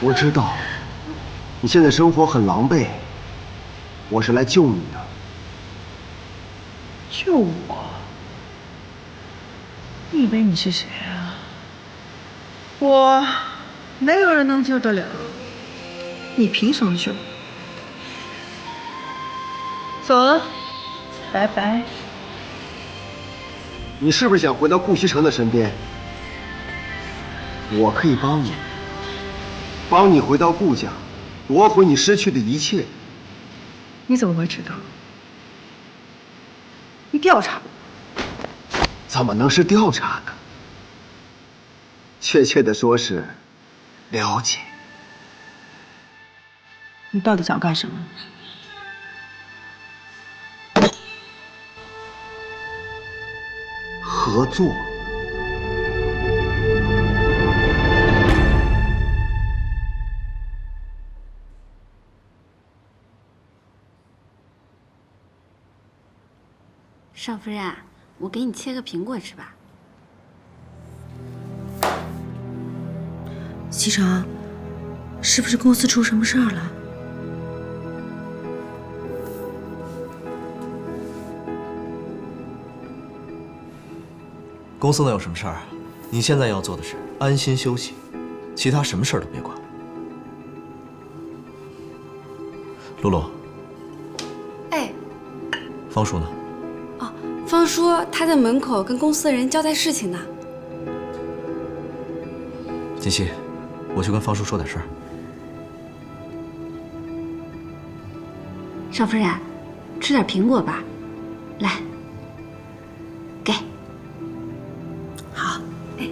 我知道，你现在生活很狼狈，我是来救你的。救我？你以为你是谁啊？我没有人能救得了，你凭什么救？走了，拜拜。你是不是想回到顾西城的身边？我可以帮你，帮你回到顾家，夺回你失去的一切。你怎么会知道？你調查我？怎麼能是調查呢？確切的說是了解。你到底想幹什麼？合作。少夫人，我给你切个苹果吃吧。西城，是不是公司出什么事儿了？公司能有什么事儿啊？你现在要做的是安心休息，其他什么事儿都别管。露露。哎。方叔呢？哦，方叔他在门口跟公司的人交代事情呢。锦溪，我去跟方叔说点事儿。少夫人，吃点苹果吧，来，给。好。哎。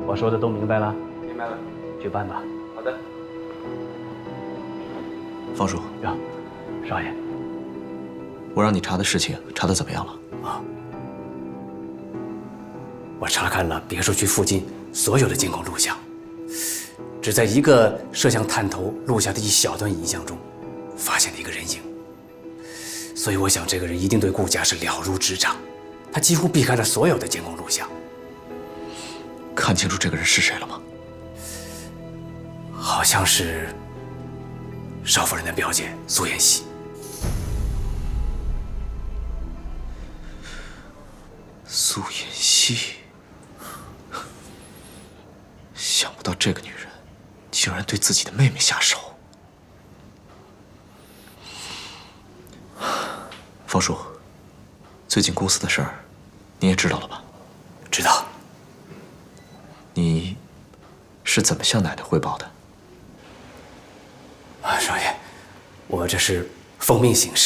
我说的都明白了？明白了，去办吧。好的。方叔，呀，少爷，我让你查的事情查得怎么样了？啊，我查看了别墅区附近所有的监控录像，只在一个摄像探头录下的一小段影像中，发现了一个人影。所以我想，这个人一定对顾家是了如指掌，他几乎避開了所有的監控錄像。看清楚這個人是誰了嗎？好像是少夫人的表姐蘇妍希。蘇妍希，想不到這個女人竟然對自己的妹妹下手。方叔，最近公司的事兒，你也知道了吧？知道。你是怎麼向奶奶匯報的？啊，少爺，我這是奉命行事，